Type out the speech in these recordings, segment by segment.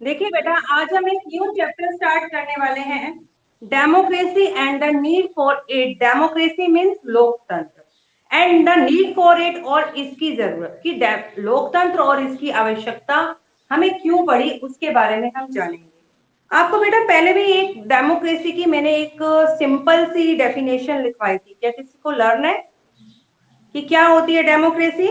देखिए बेटा, आज हम एक न्यू चैप्टर स्टार्ट करने वाले हैं, democracy and the need for it. Democracy means लोकतंत्र, and the need for it, और इसकी जरूरत कि लोकतंत्र और इसकी आवश्यकता हमें क्यों पड़ी, उसके बारे में हम जानेंगे। आपको बेटा पहले भी एक डेमोक्रेसी की मैंने एक सिंपल सी डेफिनेशन लिखवाई थी, क्या किसी को लर्न है कि क्या होती है democracy?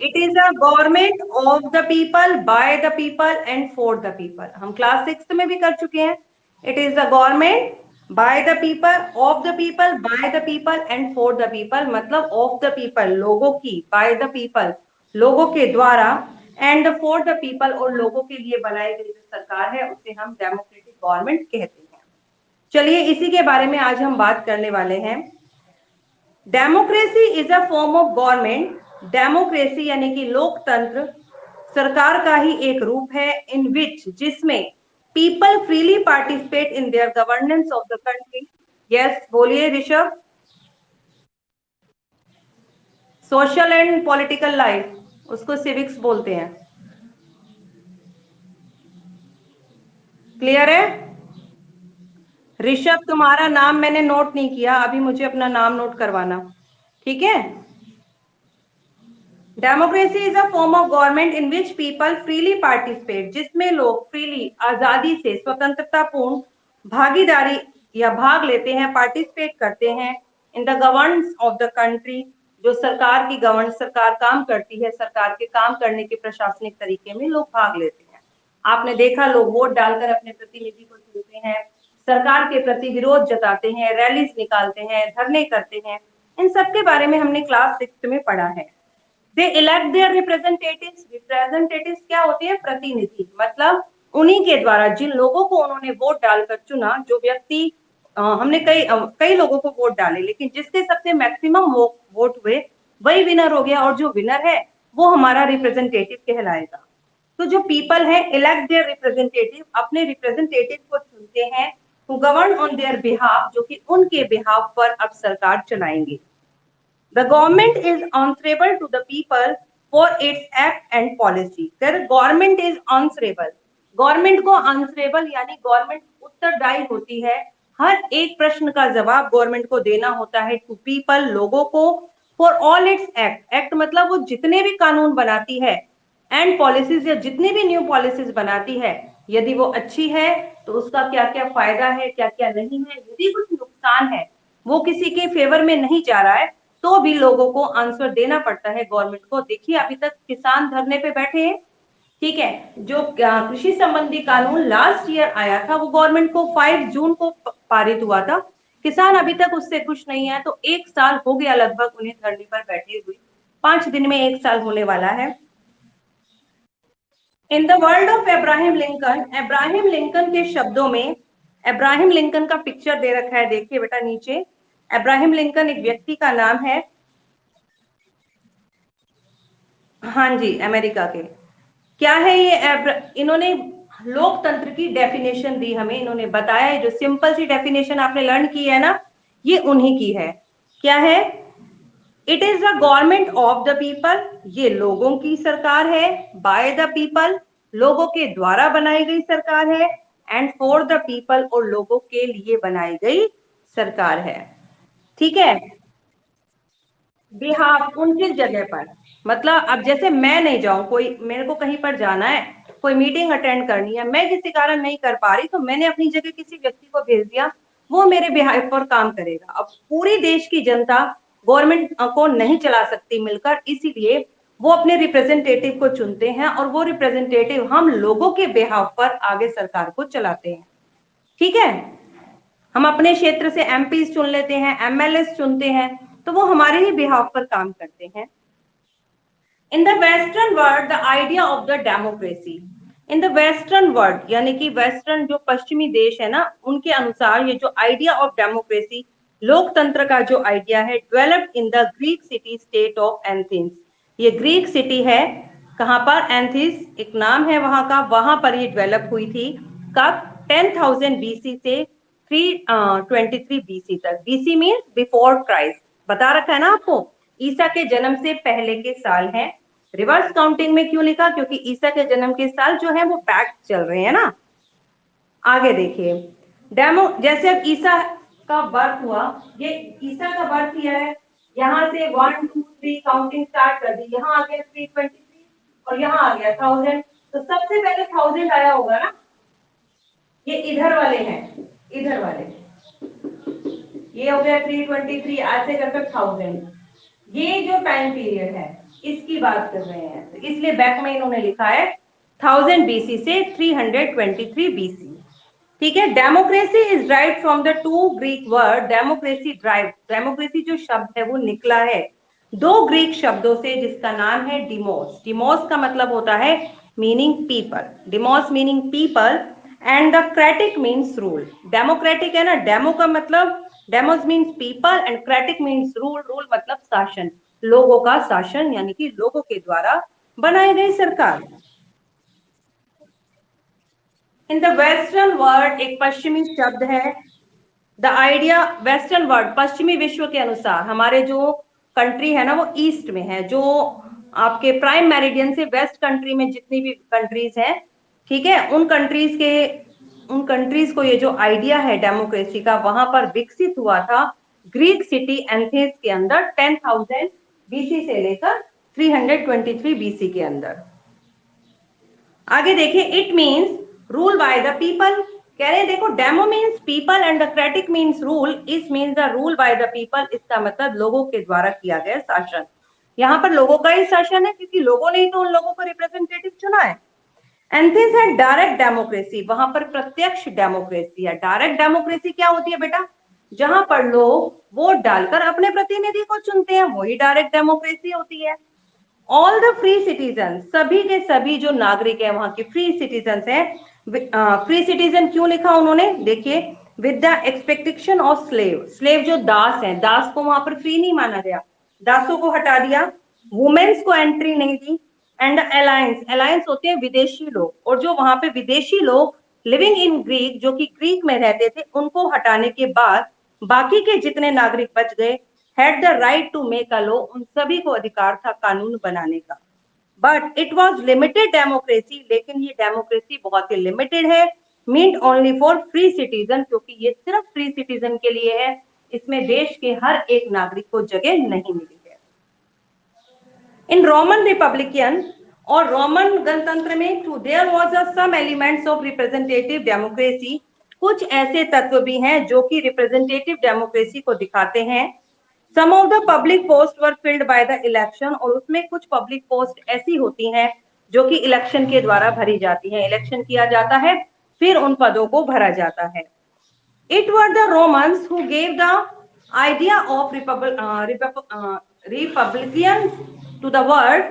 It is a government of the people, bye the people and for the people. हम क्लास 6 में भी कर चुके हैं। It is the government by the people, of the people, bye the people and for the people. मतलब of the people लोगों की, bye the people लोगों के द्वारा, एंड फॉर द पीपल और लोगों के लिए बनाई गई जो सरकार है उसे हम डेमोक्रेटिक गवर्नमेंट कहते हैं। चलिए इसी के बारे में आज हम बात करने वाले हैं। Democracy is a form of government. Democracy यानी कि लोकतंत्र सरकार का ही एक रूप है, इन विच जिसमें people freely participate in their governance of the country. Yes बोलिए Rishabh. Social and political life, उसको सिविक्स बोलते हैं। क्लियर है? ऋषभ तुम्हारा नाम मैंने नोट नहीं किया, अभी मुझे अपना नाम नोट करवाना, ठीक है? Democracy is a form of government in which people freely participate, जिसमें लोग फ्रीली आजादी से स्वतंत्रता पूर्ण भागीदारी या भाग लेते हैं, पार्टिसिपेट करते हैं in the governance of the country. जो सरकार की गवर्नेंस, सरकार काम करती है, सरकार के काम करने के प्रशासनिक तरीके में लोग भाग लेते हैं। आपने देखा लोग वोट डालकर अपने प्रतिनिधि को चुनते हैं, सरकार के प्रति विरोध जताते हैं, रैलीज निकालते हैं, धरने करते हैं। इन सब के बारे में हमने क्लास 6 में पढ़ा है। दे इलेक्ट देयर रिप्रेजेंटेटिव्स। रिप्रेजेंटेटिव्स क्या होते हैं? प्रतिनिधि। मतलब उन्हीं के द्वारा, जिन लोगों को उन्होंने वोट डालकर चुना, जो व्यक्ति हमने कई लोगों को वोट डाले, लेकिन जिसके सबसे मैक्सिमम वोट हुए वही विनर हो गया, और जो विनर है वो हमारा रिप्रेजेंटेटिव कहलाएगा। तो जो पीपल है इलेक्ट देयर रिप्रेजेंटेटिव, अपने रिप्रेजेंटेटिव को चुनते हैं, to govern on their behalf, जो कि उनके बिहाफ पर अब सरकार चलाएंगे। The government is answerable to the people for its act and policy. फिर गवर्नमेंट इज आंसरेबल, गवर्नमेंट को आंसरेबल यानी गवर्नमेंट उत्तरदायी होती है, हर एक प्रश्न का जवाब गवर्नमेंट को देना होता है, टू पीपल लोगों को, for all it's act. Act मतलब वो जितने भी कानून बनाती है, एंड पॉलिसीज या जितनी भी न्यू पॉलिसीज बनाती है, यदि वो अच्छी है तो उसका क्या क्या फायदा है, क्या क्या नहीं है, यदि कुछ नुकसान है, वो किसी के फेवर में नहीं जा रहा है, तो भी लोगों को आंसर देना पड़ता है गवर्नमेंट को। देखिए अभी तक किसान धरने पे बैठे हैं, ठीक है। जो कृषि संबंधी कानून लास्ट ईयर आया था वो गवर्नमेंट को 5 जून को पारित हुआ था, किसान अभी तक उससे खुश नहीं है। तो 1 साल हो गया लगभग उन्हें धरने पर बैठे हुए, 5 दिन में 1 साल होने वाला है। In the world of Abraham Lincoln, Abraham Lincoln के शब्दों में, अब्राहम लिंकन का पिक्चर दे रखा है, देखिए बेटा नीचे। अब्राहम लिंकन एक व्यक्ति का नाम है, हाँ जी, अमेरिका के। क्या है ये? इन्होंने लोकतंत्र की डेफिनेशन दी हमें, इन्होंने बताया है, जो सिंपल सी डेफिनेशन आपने लर्न की है ना, ये उन्हीं की है। क्या है? It is the government of the people, ये लोगों की सरकार है, बाय द पीपल लोगों के द्वारा बनाई गई सरकार है, एंड फॉर द पीपल और लोगों के लिए बनाई गई सरकार है, ठीक है। बिहाफ, उनकी जगह पर। मतलब अब जैसे मैं नहीं जाऊं, कोई मेरे को कहीं पर जाना है, कोई मीटिंग अटेंड करनी है, मैं किसी कारण नहीं कर पा रही, तो मैंने अपनी जगह किसी व्यक्ति को भेज दिया, वो मेरे बिहाफ पर काम करेगा। अब पूरी देश की जनता गवर्नमेंट को नहीं चला सकती मिलकर, इसीलिए वो अपने रिप्रेजेंटेटिव को चुनते हैं, और वो रिप्रेजेंटेटिव हम लोगों के बिहाफ पर आगे सरकार को चलाते हैं, ठीक है। हम अपने क्षेत्र से एमपी चुन लेते हैं, एमएलए चुनते हैं, तो वो हमारे ही बिहाफ पर काम करते हैं। In the western world the idea of the democracy, in the western world यानी कि वेस्टर्न जो पश्चिमी देश है ना, उनके अनुसार ये जो आइडिया ऑफ डेमोक्रेसी, लोकतंत्र का जो आइडिया है, developed in the Greek city state of Athens. ये ग्रीक सिटी है, कहां पर? एंथिस एक नाम है वहां का, वहां पर ये डेवलप हुई थी। कब? 10,000 बीसी से 323 बीसी तक। बीसी मीन्स बिफोर क्राइस्ट, बता रखा है ना आपको, ईसा के जन्म से पहले के साल हैं। रिवर्स काउंटिंग में क्यों लिखा? क्योंकि ईसा के जन्म के साल जो है वो बैक चल रहे हैं ना। आगे देखिए, डेमो जैसे अब ईसा का बर्थ हुआ, ये ईसा का बर्थ किया है, यहाँ से 1 2 3 काउंटिंग स्टार्ट कर दी, यहाँ आ गया 323 और यहाँ आ गया 1000। तो सबसे पहले 1000 आया होगा ना, ये इधर वाले हैं, इधर वाले, ये हो गया 323, ऐसे कर 1000। ये जो टाइम पीरियड है इसकी बात कर रहे हैं, तो इसलिए बैक में इन्होंने लिखा है 1000 बीसी से 323 बीसी। ठीक है। Democracy is derived from the two Greek word democracy drive. Democracy जो शब्द है वो निकला है दो ग्रीक शब्दों से, जिसका नाम है डिमोस। डिमोस का मतलब होता है meaning people, Deimos meaning people, and the cratic means rule. Democratic है ना, डेमो का मतलब demos means people and क्रेटिक means rule. Rule मतलब शासन, लोगों का शासन, यानी कि लोगों के द्वारा बनाई गई सरकार। इन द वेस्टर्न वर्ल्ड एक पश्चिमी शब्द है, द आइडिया। वेस्टर्न वर्ल्ड पश्चिमी विश्व के अनुसार, हमारे जो कंट्री है ना वो ईस्ट में है, जो आपके प्राइम मेरिडियन से वेस्ट कंट्री में जितनी भी कंट्रीज हैं, ठीक है, उन कंट्रीज को ये जो आइडिया है डेमोक्रेसी का वहां पर विकसित हुआ था ग्रीक सिटी एथेंस के अंदर 10,000 बीसी से लेकर 323 बीसी के अंदर। आगे देखिए, it means rule by the people. कह रहे हैं देखो, demo means people and the cratic means rule, इस means the rule by the people. इसका मतलब लोगों के द्वारा किया गया शासन। यहाँ पर लोगों का ही शासन है, क्योंकि लोगों ने ही तो उन लोगों को रिप्रेजेंटेटिव चुना है। एथेंस है डायरेक्ट डेमोक्रेसी, वहां पर प्रत्यक्ष डेमोक्रेसी है। डायरेक्ट डेमोक्रेसी क्या होती है बेटा? जहां पर लोग वोट डालकर अपने प्रतिनिधि को चुनते हैं, वही डायरेक्ट डेमोक्रेसी होती है। ऑल द फ्री सिटीजन, सभी के सभी जो नागरिक है वहां के फ्री सिटीजन है। फ्री सिटीजन क्यों लिखा उन्होंने? देखिए, with the expectation of slave. Slave जो दास है, दास को वहां पर फ्री नहीं माना गया, दासों को हटा दिया। वुमेन्स को एंट्री नहीं दी। एंड अलायंस, अलायंस होते हैं विदेशी लोग, और जो वहां पे विदेशी लोग लिविंग इन ग्रीक, जो कि ग्रीक में रहते थे, उनको हटाने के बाद बाकी के जितने नागरिक बच गए, had the right to make a law, उन सभी को अधिकार था कानून बनाने का। But it was limited democracy, लेकिन ये डेमोक्रेसी बहुत ही लिमिटेड है। Meant only for free citizen, क्योंकि ये सिर्फ फ्री सिटीजन के लिए है, इसमें देश के हर एक नागरिक को जगह नहीं मिली है। इन रोमन रिपब्लिकन और रोमन गणतंत्र में too there was some elements of representative democracy, कुछ ऐसे तत्व भी हैं जो कि रिप्रेजेंटेटिव डेमोक्रेसी को दिखाते हैं। Some of the public post were filled by the election, और उसमें कुछ पब्लिक पोस्ट ऐसी होती हैं जो कि इलेक्शन के द्वारा भरी जाती हैं। इलेक्शन किया जाता है, फिर उन पदों को भरा जाता है। It were the Romans who gave the idea of republican to the world।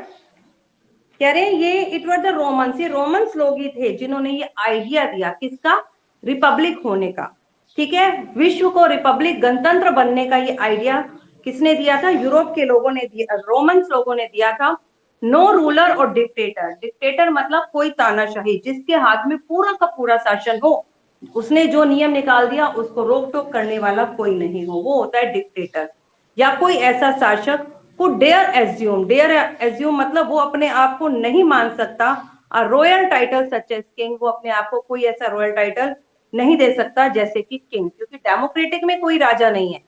कह रहे हैं ये इट वर द रोमन्स, ये रोमन्स लोग ही थे जिन्होंने ये आइडिया दिया, किसका? रिपब्लिक होने का। ठीक है, विश्व को रिपब्लिक, गणतंत्र बनने का ये आइडिया किसने दिया था? यूरोप के लोगों ने दिया, रोमन्स लोगों ने दिया था। नो रूलर और डिक्टेटर, डिक्टेटर मतलब कोई तानाशाही, जिसके हाथ में पूरा का पूरा शासन हो, उसने जो नियम निकाल दिया उसको रोक टोक करने वाला कोई नहीं हो, वो होता है डिक्टेटर। या कोई ऐसा शासक who dare assume मतलब वो अपने आप को नहीं मान सकता royal title such as king, वो अपने आप को कोई ऐसा रॉयल टाइटल नहीं दे सकता जैसे कि किंग, क्योंकि डेमोक्रेटिक में कोई राजा नहीं है।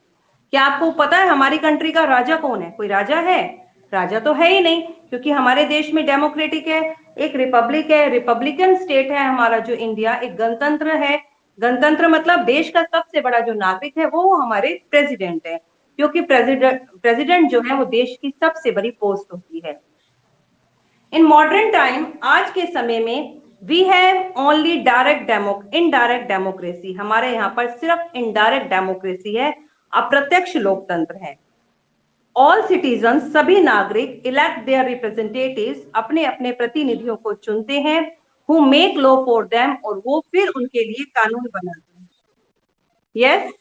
क्या आपको पता है हमारी कंट्री का राजा कौन है? कोई राजा है? राजा तो है ही नहीं, क्योंकि हमारे देश में डेमोक्रेटिक है, एक रिपब्लिक है, रिपब्लिकन स्टेट है हमारा जो इंडिया, एक गणतंत्र है। गणतंत्र मतलब देश का सबसे बड़ा जो नागरिक है वो हमारे प्रेसिडेंट है, क्योंकि प्रेसिडेंट जो है वो देश की सबसे बड़ी पोस्ट होती है। इन मॉडर्न टाइम, आज के समय में, we have only indirect democracy, हमारे यहाँ पर सिर्फ इनडायरेक्ट डेमोक्रेसी है, अप्रत्यक्ष लोकतंत्र है। ऑल सिटीजन, सभी नागरिक, इलेक्ट देयर रिप्रेजेंटेटिव्स, अपने अपने प्रतिनिधियों को चुनते हैं, who make law for them, और वो फिर उनके लिए कानून बनाते हैं। यस,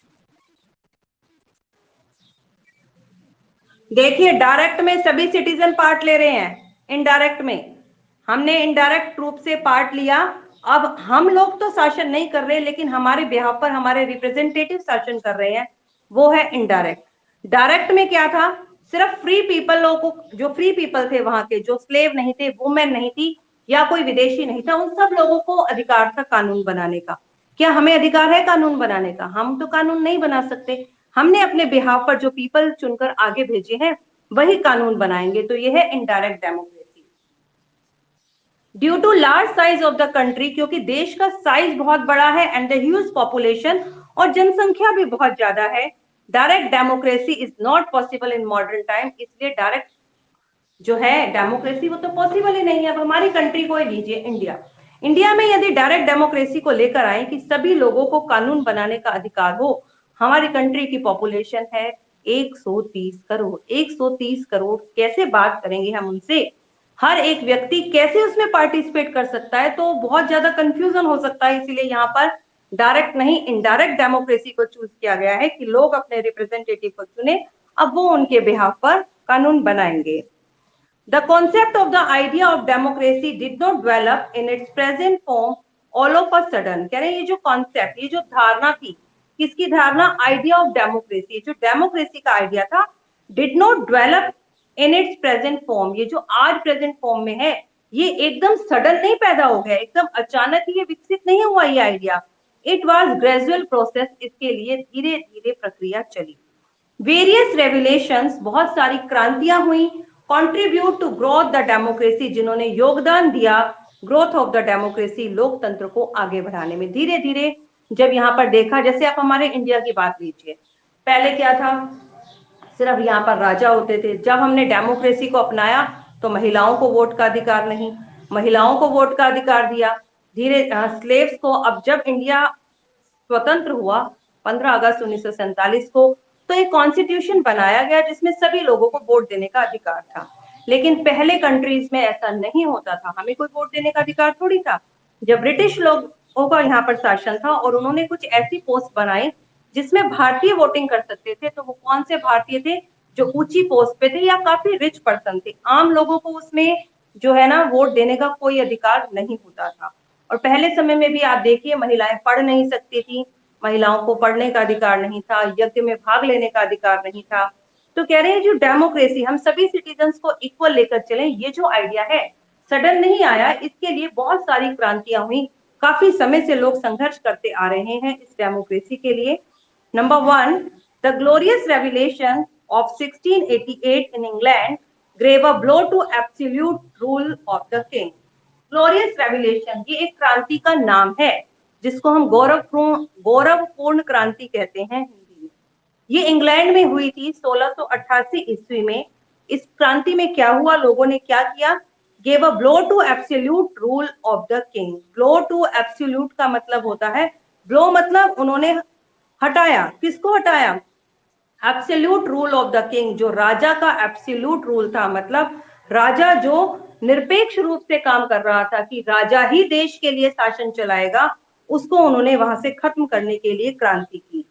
देखिए डायरेक्ट में सभी सिटीजन पार्ट ले रहे हैं, इनडायरेक्ट में हमने इनडायरेक्ट रूप से पार्ट लिया। अब हम लोग तो शासन नहीं कर रहे, लेकिन हमारे बिहाफ पर हमारे रिप्रेजेंटेटिव शासन कर रहे हैं, वो है इनडायरेक्ट। डायरेक्ट में क्या था? सिर्फ फ्री पीपल लोगों को, जो फ्री पीपल थे वहां के, जो स्लेव नहीं थे, वुमेन नहीं थी या कोई विदेशी नहीं था, उन सब लोगों को अधिकार था कानून बनाने का। क्या हमें अधिकार है कानून बनाने का? हम तो कानून नहीं बना सकते। हमने अपने बिहाफ पर जो पीपल चुनकर आगे भेजे हैं वही कानून बनाएंगे। तो यह है indirect democracy. Due to large size of the country, क्योंकि देश का साइज बहुत बड़ा है, एंड द ह्यूज पॉपुलेशन, और जनसंख्या भी बहुत ज्यादा है, direct democracy is not possible in modern time. इसलिए डायरेक्ट जो है डेमोक्रेसी वो तो पॉसिबल ही नहीं है। अब हमारी कंट्री को ही लीजिए, इंडिया। इंडिया में यदि डायरेक्ट डेमोक्रेसी को लेकर आए कि सभी लोगों को कानून बनाने का अधिकार हो, हमारी कंट्री की पॉपुलेशन है 130 करोड़। 130 करोड़ कैसे बात करेंगे हम उनसे? हर एक व्यक्ति कैसे उसमें पार्टिसिपेट कर सकता है? तो बहुत ज्यादा कंफ्यूजन हो सकता है। इसीलिए यहाँ पर डायरेक्ट नहीं, इनडायरेक्ट डेमोक्रेसी को चूज किया गया है कि लोग अपने रिप्रेजेंटेटिव को चुने, अब वो उनके बिहाफ पर कानून बनाएंगे। The concept of the idea of democracy did not develop in its present form all of a sudden। कह रहे हैं ये जो कॉन्सेप्ट, ये जो धारणा थी, किसकी धारणा? Idea of democracy. जो डेमोक्रेसी का आइडिया था, did not develop in its present form, ये जो आज प्रेजेंट फॉर्म में है, ये एकदम सडन नहीं पैदा हो गया, एकदम अचानक ये विकसित नहीं हुआ ये idea. It was gradual process, इसके लिए धीरे धीरे प्रक्रिया चली। वेरियस रेवुलेशंस, बहुत सारी क्रांतियां हुई, contribute to growth the democracy, जिन्होंने योगदान दिया ग्रोथ ऑफ द डेमोक्रेसी, लोकतंत्र को आगे बढ़ाने में। धीरे धीरे जब यहाँ पर देखा, जैसे आप हमारे इंडिया की बात लीजिए, पहले क्या था? सिर्फ यहाँ पर राजा होते थे। जब हमने डेमोक्रेसी को अपनाया तो महिलाओं को वोट का अधिकार नहीं, महिलाओं को वोट का अधिकार दिया। धीरे स्लेव्स को, अब जब इंडिया स्वतंत्र हुआ 15 अगस्त 1947 को, तो एक कॉन्स्टिट्यूशन बनाया गया जिसमें सभी लोगों को वोट देने का अधिकार था। लेकिन पहले कंट्रीज में ऐसा नहीं होता था, हमें कोई वोट देने का अधिकार थोड़ी था। जब ब्रिटिश लोगों का यहाँ पर शासन था और उन्होंने कुछ ऐसी पोस्ट बनाई जिसमें भारतीय वोटिंग कर सकते थे, तो वो कौन से भारतीय थे? जो ऊंची पोस्ट पे थे या काफी रिच पर्सन थे। आम लोगों को उसमें जो है ना वोट देने का कोई अधिकार नहीं होता था। और पहले समय में भी आप देखिए, महिलाएं पढ़ नहीं सकती थी, महिलाओं को पढ़ने का अधिकार नहीं था, यज्ञ में भाग लेने का अधिकार नहीं था। तो कह रहे हैं जो डेमोक्रेसी, हम सभी सिटीजन्स को इक्वल लेकर चलें, ये जो आइडिया है सडन नहीं आया, इसके लिए बहुत सारी क्रांतियां हुई, काफी समय से लोग संघर्ष करते आ रहे हैं इस डेमोक्रेसी के लिए। Number one, the glorious revelation of 1688 in England gave a blow to absolute rule of the king। Glorious revolution ये एक क्रांति का नाम है जिसको हम गौरवपूर्ण क्रांति कहते हैं हिंदी में। ये इंग्लैंड में हुई थी 1688 ईस्वी में। इस क्रांति में क्या हुआ, लोगों ने क्या किया? Gave a blow to absolute rule of the king. Blow to absolute का मतलब होता है, ब्लो मतलब उन्होंने हटाया, किसको हटाया? Absolute rule of the king, जो राजा का एब्सोल्यूट रूल था, मतलब राजा जो निरपेक्ष रूप से काम कर रहा था कि राजा ही देश के लिए शासन चलाएगा, उसको उन्होंने वहां से खत्म करने के लिए क्रांति की।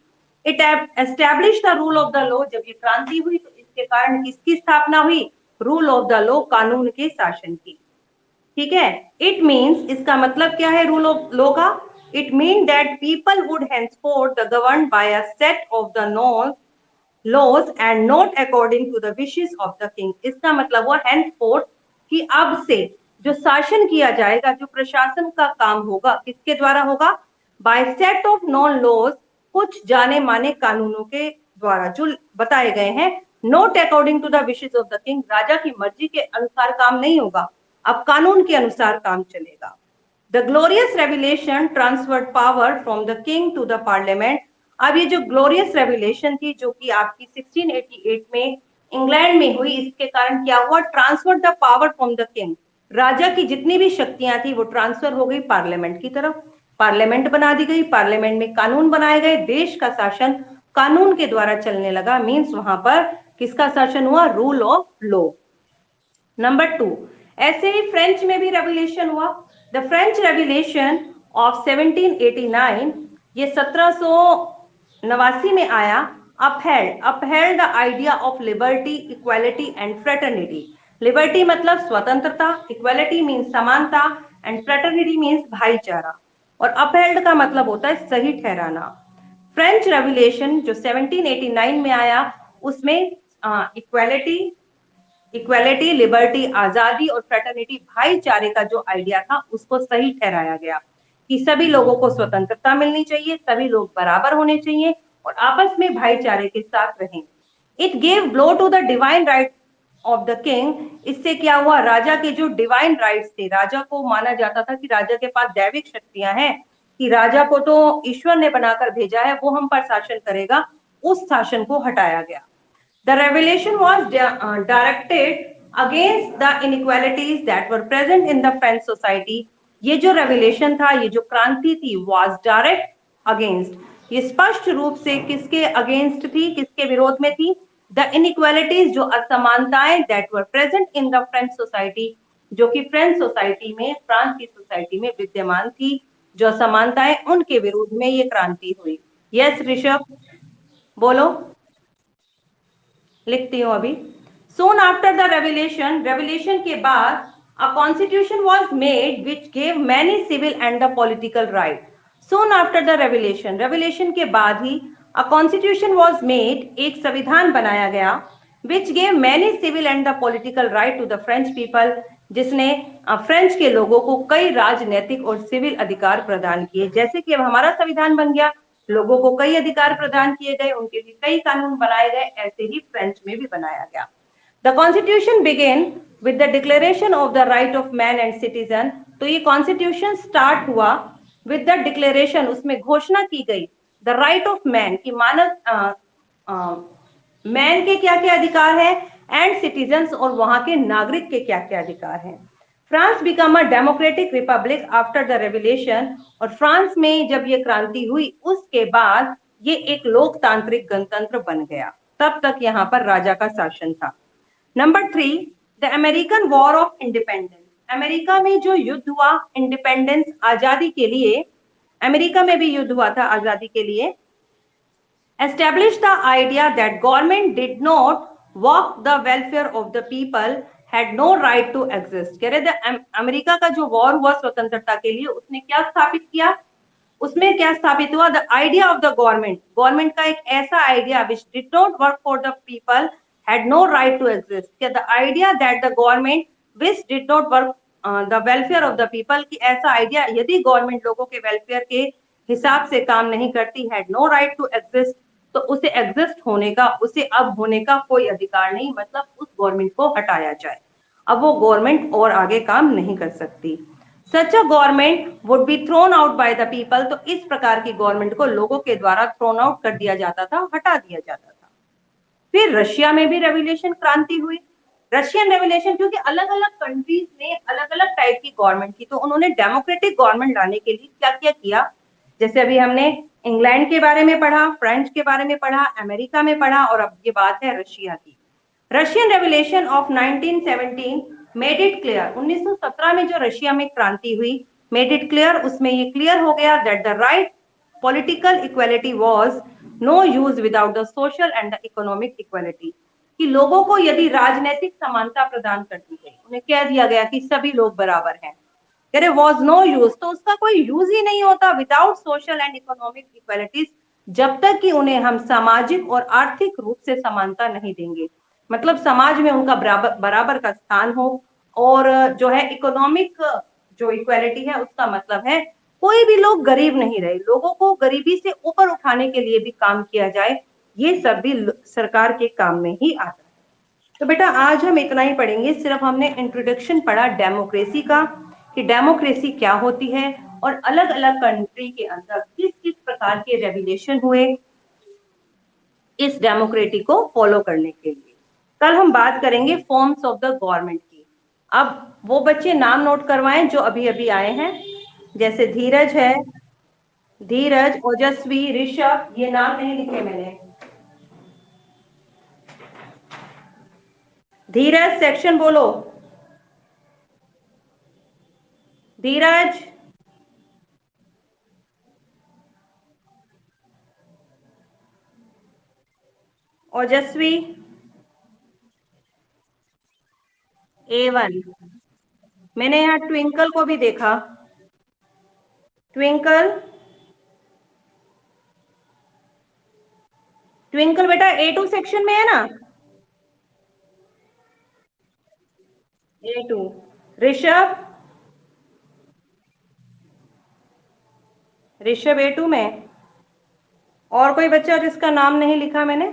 It establish the rule of the law. जब ये क्रांति हुई तो इसके कारण किसकी स्थापना हुई? रूल ऑफ द लॉ, कानून के शासन की। ठीक है, इट मीन्स, इसका मतलब क्या है रूल ऑफ लॉ का? It mean that people would henceforth the govern by a set of the laws and not according to the wishes of the king. इसका मतलब हुआ henceforth कि अब से जो शासन किया जाएगा, जो प्रशासन का काम होगा, किसके द्वारा होगा? By set of known laws, कुछ जाने माने कानूनों के द्वारा जो बताए गए हैं। Not according to the wishes of the king, राजा की मर्जी के अनुसार काम नहीं होगा, अब कानून के अनुसार काम चलेगा। The glorious revolution transferred power from the king to the parliament. अब ये जो ग्लोरियस रेवल्यूशन थी जो कि आपकी 1688 में इंग्लैंड में हुई, इसके कारण क्या हुआ? Transfer the power from the king. राजा की जितनी भी शक्तियां थी वो ट्रांसफर हो गई पार्लियामेंट की तरफ। पार्लियामेंट बना दी गई, पार्लियामेंट में कानून बनाए गए, देश का शासन कानून के द्वारा चलने लगा। मींस वहां पर किसका शासन हुआ? Rule of law. Number two, ऐसे ही फ्रेंच में भी रेवोल्यूशन हुआ। द फ्रेंच रेवोल्यूशन ऑफ 1789, ये 1789 में आया। Upheld the idea of liberty, equality and fraternity. Liberty मतलब स्वतंत्रता, इक्वालिटी मीन्स समानता, एंड फ्रेटर्निटी मीन्स भाईचारा। और अपहेल्ड का मतलब होता है सही ठहराना। फ्रेंच रेवोल्यूशन जो 1789 में आया, उसमें इक्वालिटी, इक्वालिटी, लिबर्टी, आजादी और फ्रेटर्निटी, भाईचारे का जो आइडिया था उसको सही ठहराया गया कि सभी लोगों को स्वतंत्रता मिलनी चाहिए, सभी लोग बराबर होने चाहिए और आपस में भाईचारे के साथ रहें। It gave blow to the divine right of the king. इससे क्या हुआ, राजा के जो डिवाइन राइट्स थे, राजा को माना जाता था कि राजा के पास दैविक शक्तियां हैं, कि राजा को तो ईश्वर ने बनाकर भेजा है, वो हम पर शासन करेगा, उस शासन को हटाया गया। The revelation was directed against the inequalities that were present in the French society. ये जो रेवलेशन था, ये जो क्रांति थी, was direct against, ये स्पष्ट रूप से किसके अगेंस्ट थी, किसके विरोध में थी? The inequalities, जो असमानताएं, that were present in the French society, जो कि फ्रेंच सोसाइटी में, फ्रांस की सोसाइटी में विद्यमान थी, जो असमानताएं, उनके विरोध में ये क्रांति हुई। यस ऋषभ, बोलो, लिखती हूं अभी। Soon after the revolution, revolution के बाद a constitution was made which gave many civil and the political right. Soon after the revolution, revolution के बाद ही अ कॉन्स्टिट्यूशन वाज मेड, एक संविधान बनाया गया, which gave many civil and the political right to the French people, जिसने French के लोगों को कई राजनीतिक और सिविल अधिकार प्रदान किए। जैसे कि अब हमारा संविधान बन गया, लोगों को कई अधिकार प्रदान किए गए, उनके लिए कई कानून बनाए गए, ऐसे ही फ्रेंच में भी बनाया गया। The constitution began with the declaration of the right of man and citizen. तो ये कॉन्स्टिट्यूशन स्टार्ट हुआ विद द डिक्लेरेशन, उसमें घोषणा की गई द राइट ऑफ मैन, की मानव मैन के क्या क्या अधिकार है, एंड सिटीजन्स, और वहां के नागरिक के क्या क्या अधिकार हैं। France become a democratic Republic after the revolution, और फ्रांस में जब ये क्रांति हुई उसके बाद ये एक लोकतांत्रिक गणतंत्र बन गया। तब तक यहाँ पर राजा का शासन था। Number 3, the American war of independence. America में जो युद्ध हुआ इंडिपेंडेंस, आजादी के लिए, अमेरिका में भी युद्ध हुआ था आजादी के लिए, established the idea that government did not work the welfare of the people, had no right to exist। कह रहे थे अमेरिका का जो वॉर हुआ स्वतंत्रता के लिए, उसने क्या स्थापित किया, उसमें क्या स्थापित हुआ, the idea of the government, government का एक ऐसा idea which did not work for the people, had no right to exist. The idea that the government which did not work the welfare of the people, की ऐसा idea, यदि government लोगों के welfare के हिसाब से काम नहीं करती, had no right to exist, तो उसे एग्जिस्ट होने का, उसे अब होने का कोई अधिकार नहीं, मतलब उस गवर्नमेंट को हटाया जाए, अब वो गवर्नमेंट और आगे काम नहीं कर सकती। Such a government would be thrown out by the people, तो इस प्रकार की गवर्नमेंट को लोगों के द्वारा थ्रोन आउट कर दिया जाता था, हटा दिया जाता था। फिर रशिया में भी रेवोल्यूशन, क्रांति हुई, रशियन रेवोल्यूशन, क्योंकि अलग अलग कंट्रीज में अलग अलग टाइप की गवर्नमेंट थी, तो उन्होंने डेमोक्रेटिक गवर्नमेंट लाने के लिए क्या क्या किया। जैसे अभी हमने इंग्लैंड के बारे में पढ़ा, फ्रेंच के बारे में पढ़ा, अमेरिका में पढ़ा, और अब ये बात है रशिया की। Russian revolution of 1917 made it clear, 1917 में जो रशिया में क्रांति हुई, मेड इट क्लियर, उसमें ये क्लियर हो गया that the right political equality was no use without the social and the economic equality, कि लोगों को यदि राजनीतिक समानता प्रदान कर दी गई, उन्हें कह दिया गया कि सभी लोग बराबर हैं, कह रहे वॉज नो यूज, तो उसका कोई यूज ही नहीं होता without social and economic equalities, जब तक कि उन्हें हम सामाजिक और आर्थिक रूप से समानता नहीं देंगे, मतलब समाज में उनका बराबर बराबर का स्थान हो, और जो है इकोनॉमिक जो इक्वालिटी है, उसका मतलब है कोई भी लोग गरीब नहीं रहे, लोगों को गरीबी से ऊपर उठाने के लिए भी काम किया जाए, ये सब भी सरकार के काम में ही आता है। तो बेटा आज हम इतना ही पढ़ेंगे, सिर्फ हमने इंट्रोडक्शन पढ़ा डेमोक्रेसी का, कि डेमोक्रेसी क्या होती है और अलग अलग कंट्री के अंदर किस किस प्रकार के रेगुलेशन हुए इस डेमोक्रेसी को फॉलो करने के लिए। कल हम बात करेंगे फॉर्म्स ऑफ द गवर्नमेंट की। अब वो बच्चे नाम नोट करवाएं जो अभी अभी आए हैं, जैसे धीरज है, धीरज, ओजस्वी, ऋषभ, ये नाम नहीं लिखे मैंने। धीरज सेक्शन बोलो, धीरज, ओजस्वी, A1। मैंने यहाँ ट्विंकल को भी देखा, ट्विंकल, ट्विंकल बेटा A2 सेक्शन में है ना, A2। ऋषभ, ऋषभ A2 में। और कोई बच्चा जिसका नाम नहीं लिखा मैंने?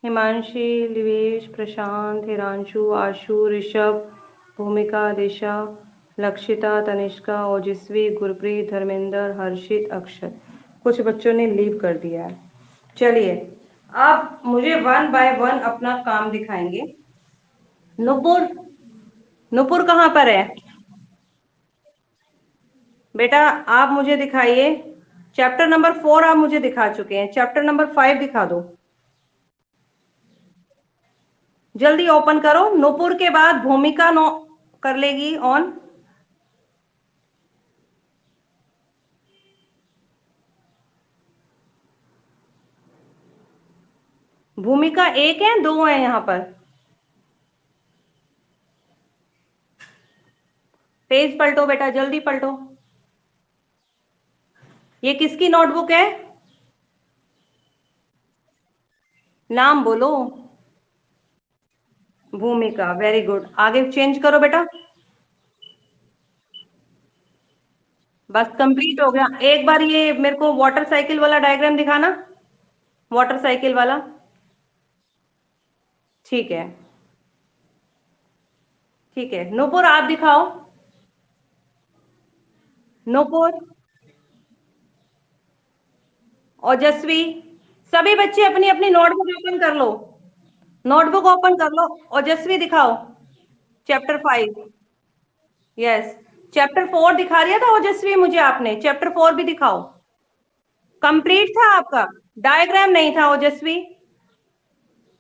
हिमांशी, लिवेश, प्रशांत, हिरांशु, आशु, ऋषभ, भूमिका, दिशा, लक्षिता, तनिष्का, ओजस्वी, गुरप्रीत, धर्मेंद्र, हर्षित, अक्षय। कुछ बच्चों ने लीव कर दिया है। चलिए, आप मुझे वन बाय वन अपना काम दिखाएंगे। नुपुर, नुपुर कहाँ पर है बेटा? आप मुझे दिखाइए। चैप्टर नंबर 4 आप मुझे दिखा चुके हैं, चैप्टर नंबर 5 दिखा दो। जल्दी ओपन करो। नुपुर के बाद भूमिका नो कर लेगी ऑन। भूमिका एक है, दो है यहाँ पर। पेज पलटो बेटा, जल्दी पलटो। ये किसकी नोटबुक है? नाम बोलो। भूमिका, वेरी गुड। आगे चेंज करो बेटा। बस कंप्लीट हो गया। एक बार ये मेरे को वाटर साइकिल वाला डायग्राम दिखाना, वाटर साइकिल वाला। ठीक है, ठीक है। नूपुर आप दिखाओ। नूपुर, ओजस्वी, सभी बच्चे अपनी अपनी नोटबुक ओपन कर लो। नोटबुक ओपन कर लो। ओजस्वी दिखाओ। चैप्टर 5। यस। चैप्टर 4 दिखा दिया था ओजस्वी मुझे आपने, चैप्टर 4 भी दिखाओ। कंप्लीट था आपका? डायग्राम नहीं था ओजस्वी?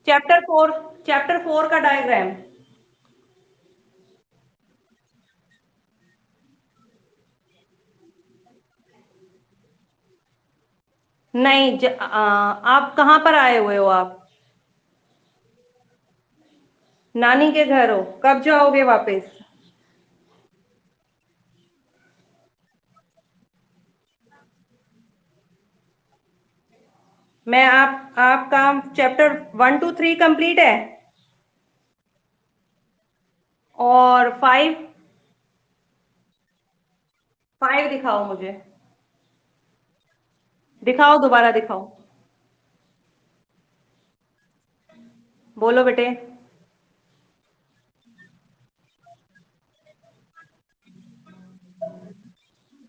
चैप्टर 4, चैप्टर 4 का डायग्राम। नहीं आप कहाँ पर आए हुए हो आप? नानी के घर हो? कब जाओगे वापस? मैं आपका चैप्टर 1 to 3 कंप्लीट है। और 5? 5 दिखाओ मुझे। दिखाओ, दोबारा दिखाओ। बोलो बेटे।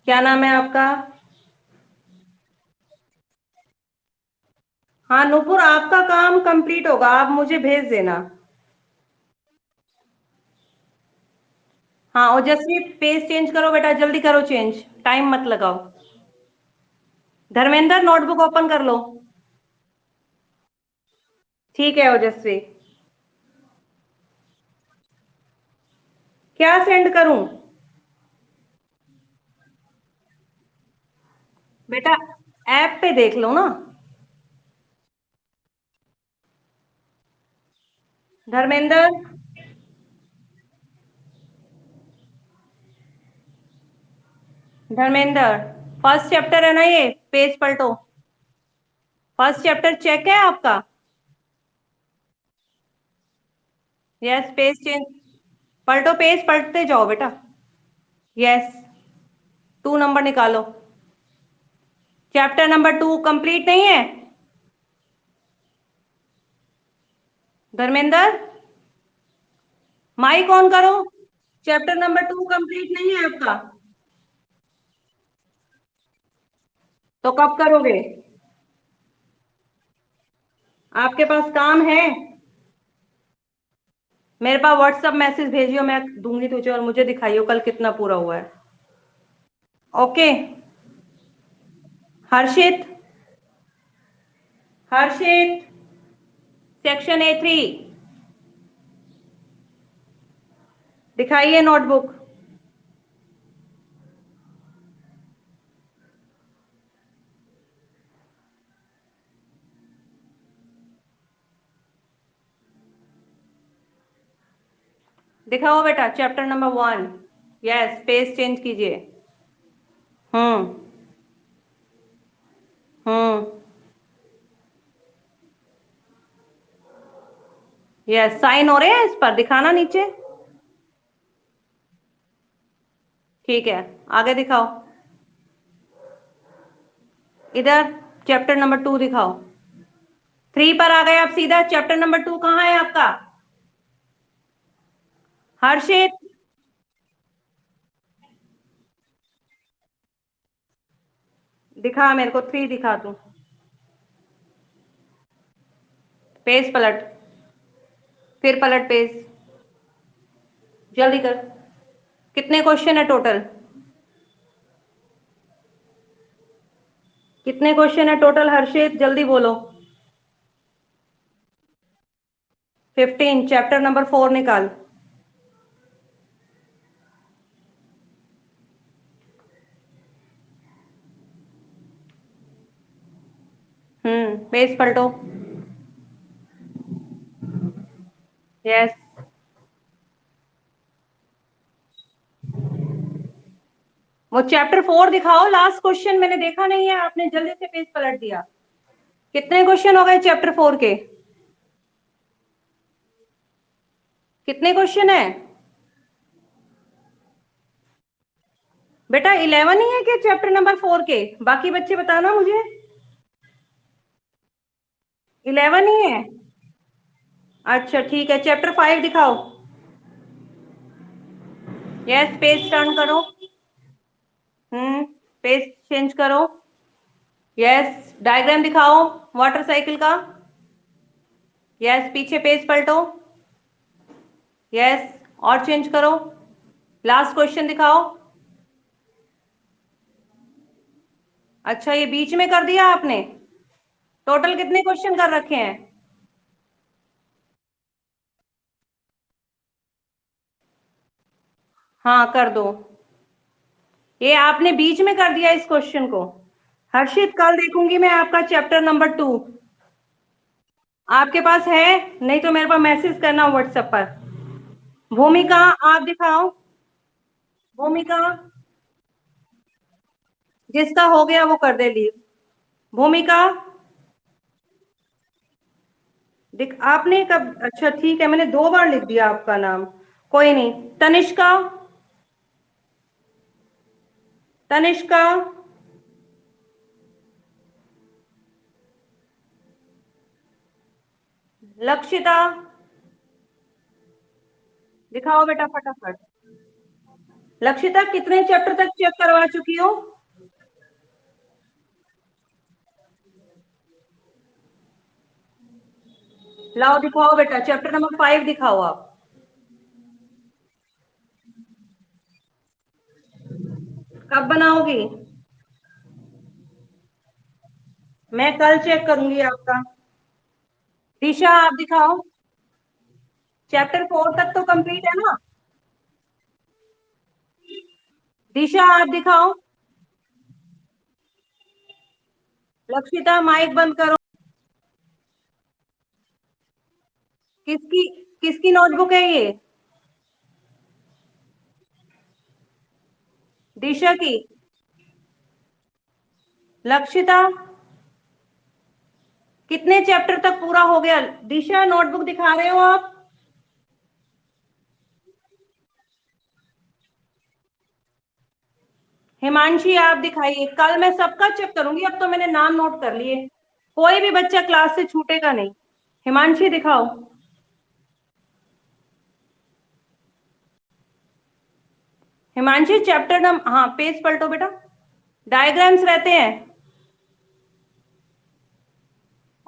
क्या नाम है आपका? हाँ नूपुर, आपका काम कंप्लीट होगा, आप मुझे भेज देना। हाँ ओजस्वी, पेज चेंज करो बेटा, जल्दी करो चेंज, टाइम मत लगाओ। धर्मेंद्र, नोटबुक ओपन कर लो। ठीक है ओजस्वी। क्या सेंड करूं बेटा? ऐप पे देख लो ना। धर्मेंद्र, धर्मेंद्र, फर्स्ट चैप्टर है ना ये, पेज पलटो। फर्स्ट चैप्टर चेक है आपका? यस, पेज चेंज, पलटो, पेज पलटते जाओ बेटा। यस, 2 नंबर निकालो। चैप्टर नंबर 2 कंप्लीट नहीं है? धर्मेंद्र, माइक ऑन करो। चैप्टर नंबर 2 कंप्लीट नहीं है आपका? तो कब करोगे? आपके पास काम है? मेरे पास व्हाट्सएप मैसेज भेजियो, मैं दूंगी तुझे, और मुझे दिखाइयो कल कितना पूरा हुआ है। ओके। हर्षित, हर्षित, सेक्शन A3 दिखाइए नोटबुक। दिखाओ बेटा, chapter number 1। Yes, page change कीजिए। हम्म, हम्म। यस, साइन हो रहे हैं इस पर, दिखाना नीचे। ठीक है, आगे दिखाओ। इधर चैप्टर नंबर 2 दिखाओ। 3 पर आ गए आप सीधा। चैप्टर नंबर 2 कहाँ है आपका? हर्षित, दिखा मेरे को। 3 दिखा तू। पेज पलट, फिर पलट पेज, जल्दी कर। कितने क्वेश्चन है टोटल? कितने क्वेश्चन है टोटल हर्षित, जल्दी बोलो। 15। चैप्टर नंबर 4 निकाल। पेज पलटो। यस। वो चैप्टर 4 दिखाओ। लास्ट क्वेश्चन मैंने देखा नहीं है, आपने जल्दी से पेज पलट दिया। कितने क्वेश्चन हो गए चैप्टर 4 के? कितने क्वेश्चन है बेटा? 11 ही है क्या चैप्टर नंबर 4 के? बाकी बच्चे बताना मुझे। 11 ही है? अच्छा ठीक है, चैप्टर 5 दिखाओ। यस, पेज टर्न करो। पेज चेंज करो। यस, डायग्राम दिखाओ वाटर साइकिल का। यस, पीछे पेज पलटो। यस, और चेंज करो। लास्ट क्वेश्चन दिखाओ। अच्छा, ये बीच में कर दिया आपने? टोटल कितने क्वेश्चन कर रखे हैं? हाँ, कर दो। ये आपने बीच में कर दिया इस क्वेश्चन को। हर्षित, कल देखूंगी मैं आपका चैप्टर नंबर 2। आपके पास है? नहीं तो मेरे पास मैसेज करना व्हाट्सएप पर। भूमिका, आप दिखाओ। भूमिका, जिसका हो गया वो कर दे लीव। भूमिका, दिख आपने कब? अच्छा ठीक है, मैंने 2 बार लिख दिया आपका नाम। कोई नहीं। तनिष्का, तनिष्का, लक्षिता, दिखाओ बेटा फटाफट। लक्षिता, कितने चैप्टर तक चेक करवा चुकी हो? लाओ दिखाओ बेटा, चैप्टर नंबर 5 दिखाओ आप। कब बनाओगी? मैं कल चेक करूंगी आपका। दिशा, आप दिखाओ। चैप्टर 4 तक तो कंप्लीट है ना? दिशा, आप दिखाओ। लक्षिता, माइक बंद करो। किसकी किसकी नोटबुक है ये? दिशा की? लक्षिता, कितने चैप्टर तक पूरा हो गया? दिशा, नोटबुक दिखा रहे हो आप? हिमांशी, आप दिखाइए। कल मैं सबका चेक करूंगी, अब तो मैंने नाम नोट कर लिए। कोई भी बच्चा क्लास से छूटेगा नहीं। हिमांशी दिखाओ। हिमांशी, चैप्टर नंबर, हाँ पेज पलटो बेटा। डायग्राम्स रहते हैं।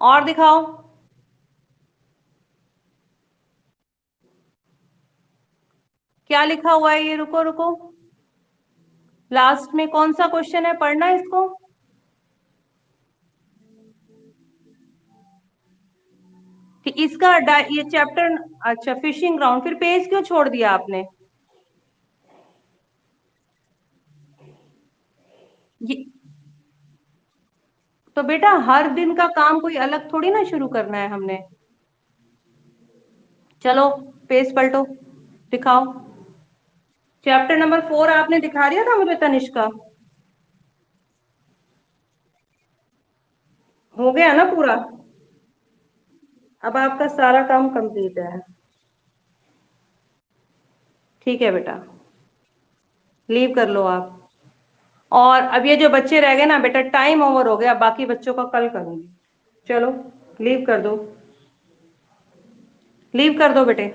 और दिखाओ। क्या लिखा हुआ है ये? रुको रुको, लास्ट में कौन सा क्वेश्चन है, पढ़ना है इसको। इसका ये चैप्टर। अच्छा, फिशिंग ग्राउंड। फिर पेज क्यों छोड़ दिया आपने? ये तो बेटा, हर दिन का काम कोई अलग थोड़ी ना शुरू करना है हमने। चलो, पेज पलटो, दिखाओ। चैप्टर नंबर 4 आपने दिखा दिया था मुझे तनिष्का। हो गया ना पूरा? अब आपका सारा काम कंप्लीट है। ठीक है बेटा। लीव कर लो आप। और अब ये जो बच्चे रह गए ना बेटा, टाइम ओवर हो गया, बाकी बच्चों का कल करूंगी। चलो लीव कर दो, लीव कर दो बेटे।